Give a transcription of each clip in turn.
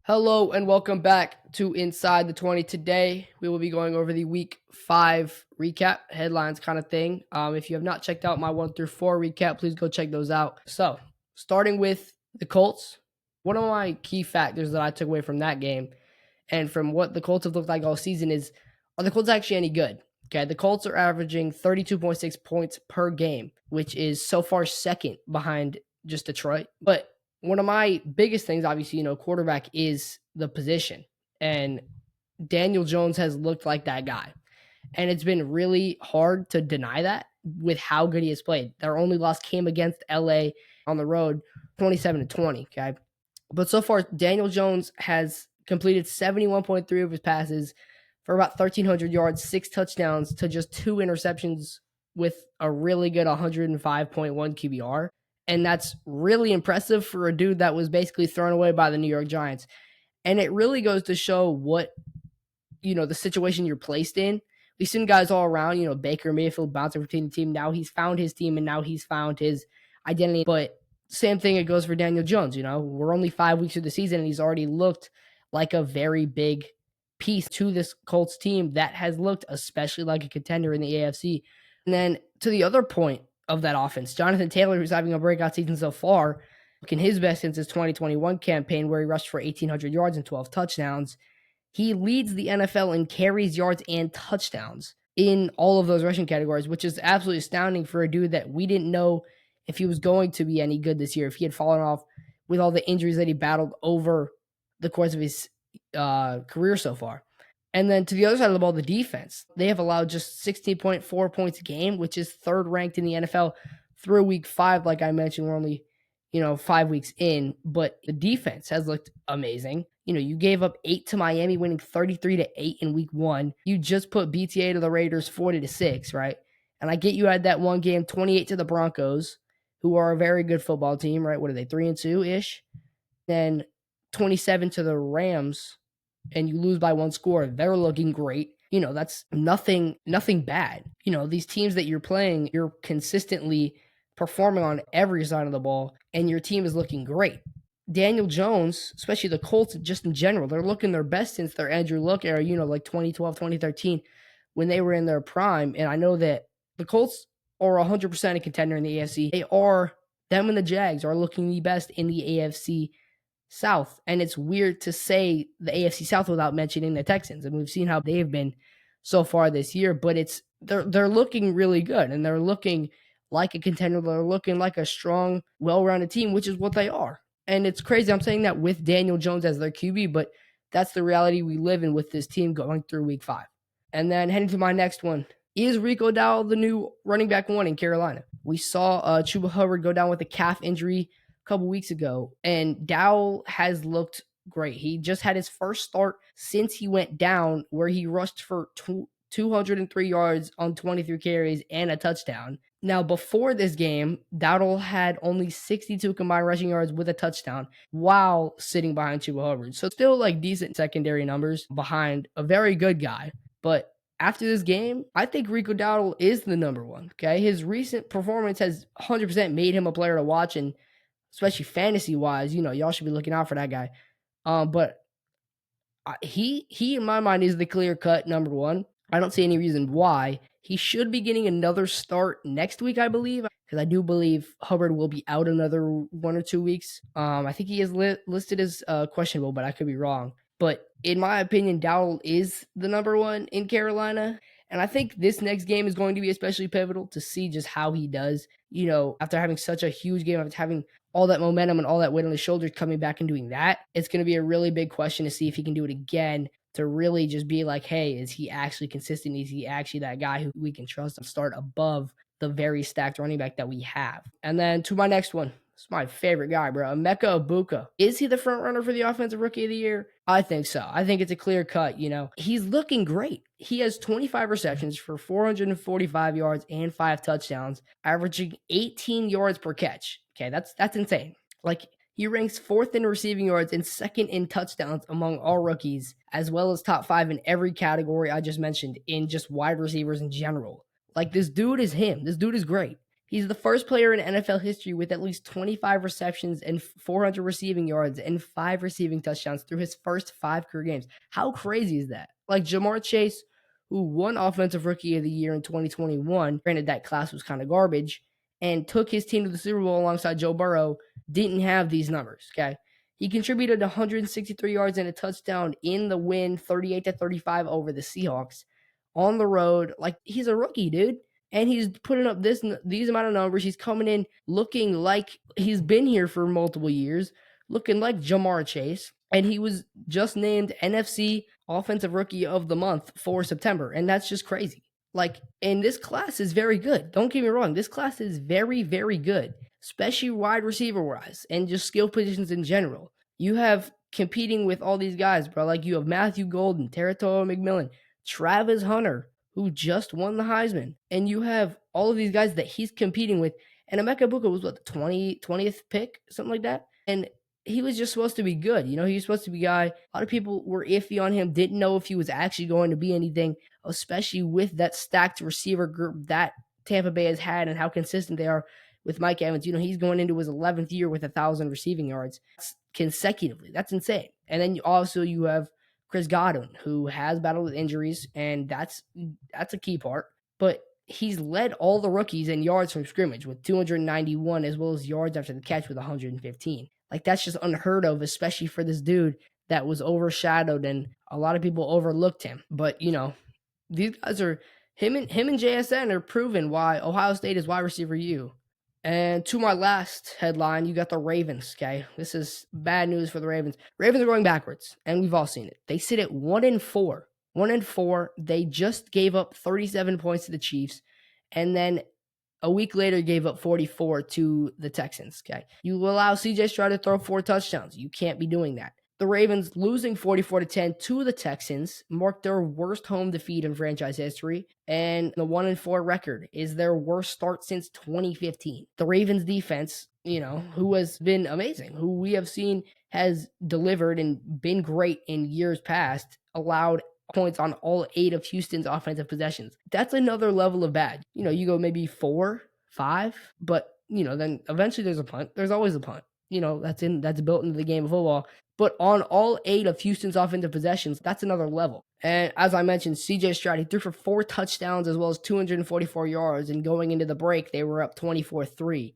Hello and welcome back to Inside the 20. Today, we will be going over the week 5 recap, headlines kind of thing. If you have not checked out my 1 through 4 recap, please go check those out. So, starting with the Colts, one of my key factors that I took away from that game and from what the Colts have looked like all season is, are the Colts actually any good? Okay, the Colts are averaging 32.6 points per game, which is so far second behind just Detroit. But one of my biggest things, obviously, quarterback is the position. And Daniel Jones has looked like that guy. And it's been really hard to deny that with how good he has played. Their only loss came against LA on the road, 27-20. Okay. But so far, Daniel Jones has completed 71.3 of his passes for about 1,300 yards, 6 touchdowns to just 2 interceptions with a really good 105.1 QBR. And that's really impressive for a dude that was basically thrown away by the New York Giants. And it really goes to show what, the situation you're placed in. We've seen guys all around, Baker Mayfield bouncing between the team. Now he's found his team and now he's found his identity. But same thing, it goes for Daniel Jones. We're only 5 weeks of the season and he's already looked like a very big piece to this Colts team that has looked especially like a contender in the AFC. And then to the other point of that offense, Jonathan Taylor, who's having a breakout season so far, looking his best since his 2021 campaign where he rushed for 1,800 yards and 12 touchdowns. He leads the NFL in carries, yards, and touchdowns in all of those rushing categories, which is absolutely astounding for a dude that we didn't know if he was going to be any good this year, if he had fallen off with all the injuries that he battled over the course of his career so far. And then to the other side of the ball, the defense. They have allowed just 16.4 points a game, which is third ranked in the NFL through week 5. Like I mentioned, we're only, 5 weeks in, but the defense has looked amazing. You gave up 8 to Miami, winning 33-8 in week 1. You just put BTA to the Raiders 40-6, right? And I get you had that one game, 28 to the Broncos, who are a very good football team, right? What are they, 3-2-ish? Then 27 to the Rams, and you lose by 1 score. They're looking great. That's nothing bad. These teams that you're playing, you're consistently performing on every side of the ball, and your team is looking great. Daniel Jones, especially the Colts just in general, they're looking their best since their Andrew Luck era, like 2012, 2013, when they were in their prime. And I know that the Colts are 100% a contender in the AFC. Them and the Jags are looking the best in the AFC South. And it's weird to say the AFC South without mentioning the Texans. And we've seen how they've been so far this year, but they're looking really good and they're looking like a contender. They're looking like a strong, well-rounded team, which is what they are. And it's crazy. I'm saying that with Daniel Jones as their QB, but that's the reality we live in with this team going through week 5. And then heading to my next one. Is Rico Dowdle the new running back 1 in Carolina? We saw Chuba Hubbard go down with a calf injury a couple weeks ago, and Dowdle has looked great. He just had his first start since he went down where he rushed for 203 yards on 23 carries and a touchdown. Now, before this game, Dowdle had only 62 combined rushing yards with a touchdown while sitting behind Chuba Hubbard. So still like decent secondary numbers behind a very good guy. But after this game, I think Rico Dowdle is the number 1. Okay, his recent performance has 100% made him a player to watch, and especially fantasy-wise, y'all should be looking out for that guy. But he in my mind is the clear-cut number 1. I don't see any reason why. He should be getting another start next week, I believe, because I do believe Hubbard will be out another 1 or 2 weeks. I think he is listed as questionable, but I could be wrong. But in my opinion, Dowdle is the number 1 in Carolina. And I think this next game is going to be especially pivotal to see just how he does, after having such a huge game, after having all that momentum and all that weight on his shoulders, coming back and doing that. It's going to be a really big question to see if he can do it again, to really just be like, hey, is he actually consistent? Is he actually that guy who we can trust and start above the very stacked running back that we have? And then to my next one. It's my favorite guy, bro. Emeka Egbuka. Is he the front runner for the Offensive Rookie of the Year? I think so. I think it's a clear cut, He's looking great. He has 25 receptions for 445 yards and 5 touchdowns, averaging 18 yards per catch. Okay, that's insane. Like, he ranks 4th in receiving yards and 2nd in touchdowns among all rookies, as well as top 5 in every category I just mentioned in just wide receivers in general. Like, this dude is him. This dude is great. He's the first player in NFL history with at least 25 receptions and 400 receiving yards and 5 receiving touchdowns through his first 5 career games. How crazy is that? Like Jamar Chase, who won Offensive Rookie of the Year in 2021, granted that class was kind of garbage, and took his team to the Super Bowl alongside Joe Burrow, didn't have these numbers, okay? He contributed 163 yards and a touchdown in the win, 38-35 over the Seahawks on the road. Like, he's a rookie, dude. And he's putting up these amount of numbers. He's coming in looking like he's been here for multiple years, looking like Jamar Chase. And he was just named NFC Offensive Rookie of the Month for September. And that's just crazy. Like, and this class is very good. Don't get me wrong. This class is very, very good, especially wide receiver wise and just skill positions in general. You have competing with all these guys, bro. Like, you have Matthew Golden, Territorio McMillan, Travis Hunter, who just won the Heisman. And you have all of these guys that he's competing with. And Emeka Egbuka was, what, the 20th pick? Something like that? And he was just supposed to be good. You know, he was supposed to be a guy. A lot of people were iffy on him, didn't know if he was actually going to be anything, especially with that stacked receiver group that Tampa Bay has had and how consistent they are with Mike Evans. You know, he's going into his 11th year with 1,000 receiving yards consecutively. That's insane. And then you have Chris Godwin, who has battled with injuries, and that's a key part. But he's led all the rookies in yards from scrimmage with 291, as well as yards after the catch with 115. Like, that's just unheard of, especially for this dude that was overshadowed, and a lot of people overlooked him. But, you know, these guys are him and JSN are proving why Ohio State is wide receiver U. And to my last headline, you got the Ravens, okay? This is bad news for the Ravens. Ravens are going backwards, and we've all seen it. They sit at 1-4. 1-4. They just gave up 37 points to the Chiefs, and then a week later gave up 44 to the Texans, okay? You allow CJ Stroud to throw 4 touchdowns. You can't be doing that. The Ravens losing 44-10 to the Texans marked their worst home defeat in franchise history, and the 1-4 record is their worst start since 2015. The Ravens defense, you know, who has been amazing, who we have seen has delivered and been great in years past, allowed points on all 8 of Houston's offensive possessions. That's another level of bad. You know, you go maybe 4, 5, but, you know, then eventually there's a punt. There's always a punt. You know, that's built into the game of football. But on all 8 of Houston's offensive possessions, that's another level. And as I mentioned, CJ Stroud, he threw for 4 touchdowns as well as 244 yards. And going into the break, they were up 24-3.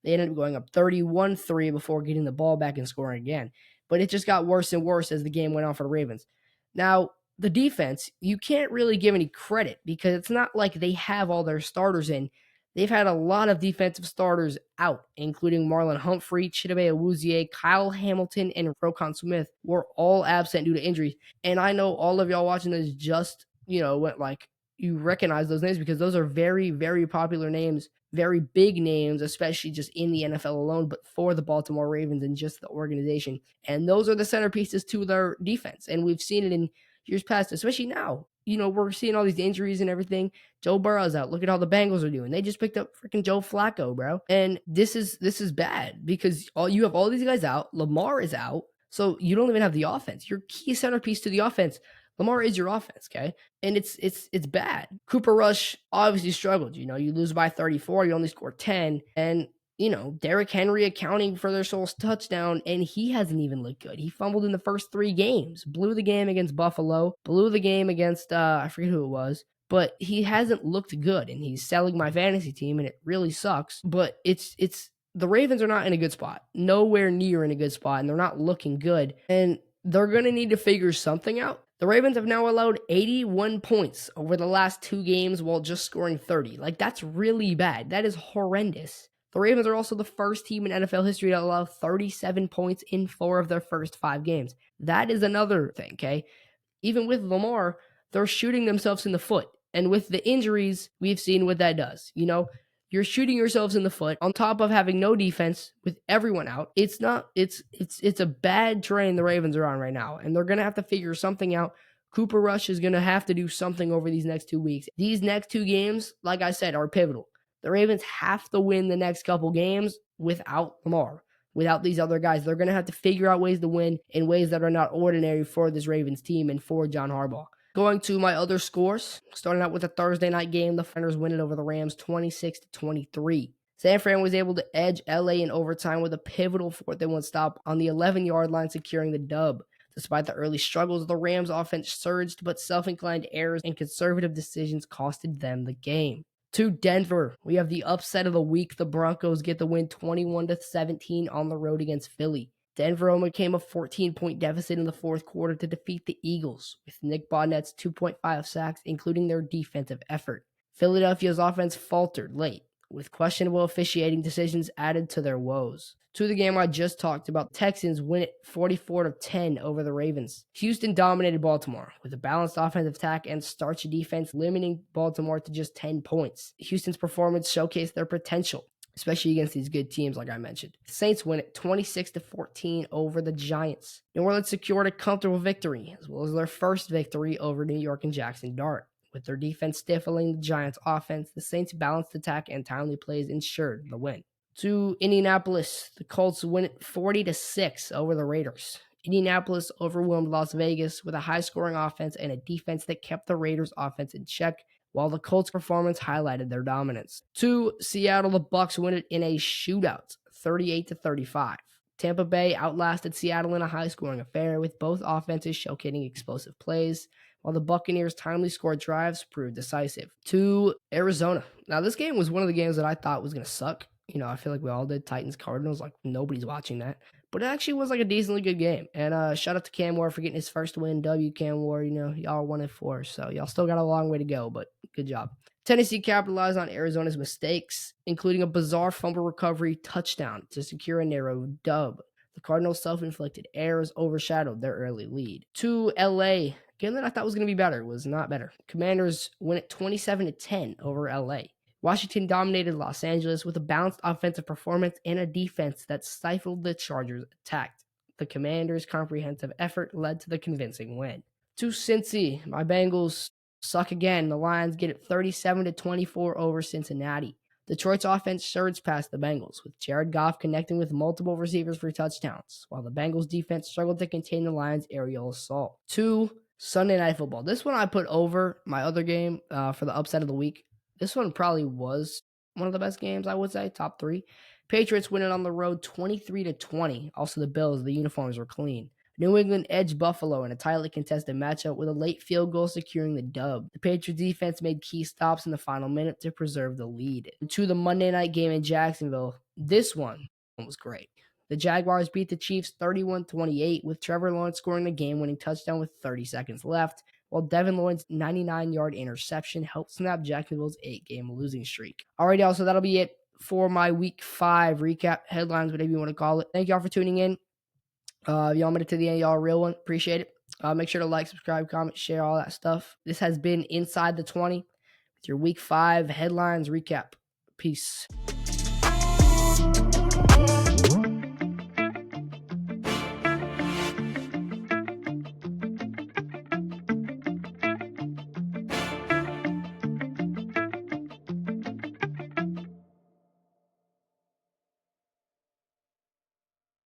They ended up going up 31-3 before getting the ball back and scoring again. But it just got worse and worse as the game went on for the Ravens. Now, the defense, you can't really give any credit because it's not like they have all their starters in. They've had a lot of defensive starters out, including Marlon Humphrey, Chidobe Awuzie, Kyle Hamilton, and Roquan Smith were all absent due to injuries. And I know all of y'all watching this just, you know, went like, you recognize those names because those are very, very popular names, very big names, especially just in the NFL alone, but for the Baltimore Ravens and just the organization. And those are the centerpieces to their defense. And we've seen it in years past, especially now. You know, we're seeing all these injuries and everything. Joe Burrow's out. Look at how the Bengals are doing. They just picked up freaking Joe Flacco, bro. And this is bad because you have all these guys out. Lamar is out. So you don't even have the offense. Your key centerpiece to the offense, Lamar, is your offense, okay? And it's bad. Cooper Rush obviously struggled. You know, you lose by 34, you only score 10. And you know, Derrick Henry accounting for their sole touchdown, and he hasn't even looked good. He fumbled in the first 3 games, blew the game against Buffalo, blew the game against, I forget who it was, but he hasn't looked good, and he's selling my fantasy team, and it really sucks. But it's the Ravens are not in a good spot, nowhere near in a good spot, and they're not looking good, and they're going to need to figure something out. The Ravens have now allowed 81 points over the last 2 games while just scoring 30. Like, that's really bad. That is horrendous. The Ravens are also the first team in NFL history to allow 37 points in 4 of their first 5 games. That is another thing, okay? Even with Lamar, they're shooting themselves in the foot. And with the injuries, we've seen what that does. You know, you're shooting yourselves in the foot on top of having no defense with everyone out. It's a bad train the Ravens are on right now. And they're going to have to figure something out. Cooper Rush is going to have to do something over these next 2 weeks. These next 2 games, like I said, are pivotal. The Ravens have to win the next couple games without Lamar, without these other guys. They're going to have to figure out ways to win in ways that are not ordinary for this Ravens team and for John Harbaugh. Going to my other scores, starting out with a Thursday night game, the Niners win it over the Rams 26-23. San Fran was able to edge LA in overtime with a pivotal 4th-and-1 stop on the 11-yard line, securing the dub. Despite the early struggles, the Rams' offense surged, but self-inclined errors and conservative decisions costed them the game. To Denver, we have the upset of the week. The Broncos get the win 21-17 on the road against Philly. Denver overcame a 14-point deficit in the 4th quarter to defeat the Eagles, with Nick Bonnet's 2.5 sacks, including their defensive effort. Philadelphia's offense faltered late, with questionable officiating decisions added to their woes. To the game I just talked about, Texans win it 44-10 over the Ravens. Houston dominated Baltimore with a balanced offensive attack and starchy defense, limiting Baltimore to just 10 points. Houston's performance showcased their potential, especially against these good teams like I mentioned. The Saints win it 26-14 over the Giants. New Orleans secured a comfortable victory, as well as their first victory over New York and Jackson Dart. With their defense stifling the Giants' offense, the Saints' balanced attack and timely plays ensured the win. To Indianapolis, the Colts win it 40-6 over the Raiders. Indianapolis overwhelmed Las Vegas with a high-scoring offense and a defense that kept the Raiders' offense in check, while the Colts' performance highlighted their dominance. To Seattle, the Bucs win it in a shootout, 38-35. Tampa Bay outlasted Seattle in a high-scoring affair, with both offenses showcasing explosive plays, while the Buccaneers' timely scored drives proved decisive. To Arizona. Now, this game was one of the games that I thought was going to suck. I feel like we all did. Titans-Cardinals, like nobody's watching that. But it actually was like a decently good game. And shout out to Cam Ward for getting his first win. Cam Ward, y'all 1-4. So y'all still got a long way to go, but good job. Tennessee capitalized on Arizona's mistakes, including a bizarre fumble recovery touchdown to secure a narrow dub. The Cardinals' self-inflicted errors overshadowed their early lead. To LA, game that I thought was going to be better was not better. Commanders win it 27-10 over LA. Washington dominated Los Angeles with a balanced offensive performance and a defense that stifled the Chargers' attack. The Commanders' comprehensive effort led to the convincing win. To Cincy, my Bengals suck again. The Lions get it 37-24 over Cincinnati. Detroit's offense surged past the Bengals, with Jared Goff connecting with multiple receivers for touchdowns, while the Bengals' defense struggled to contain the Lions' aerial assault. To Sunday Night Football. This one I put over my other game for the upset of the week. This one probably was one of the best games, I would say, top 3. Patriots win it on the road 23-20. Also, the Bills, the uniforms were clean. New England edged Buffalo in a tightly contested matchup with a late field goal securing the dub. The Patriots defense made key stops in the final minute to preserve the lead. To the Monday night game in Jacksonville, this one was great. The Jaguars beat the Chiefs 31-28, with Trevor Lawrence scoring the game-winning touchdown with 30 seconds left, while Devin Lloyd's 99-yard interception helped snap Jacksonville's 8-game losing streak. Alright, y'all, so that'll be it for my Week 5 recap, headlines, whatever you want to call it. Thank y'all for tuning in. Y'all made it to the end, y'all a real one. Appreciate it. Make sure to like, subscribe, comment, share, all that stuff. This has been Inside the 20 with your Week 5 headlines recap. Peace.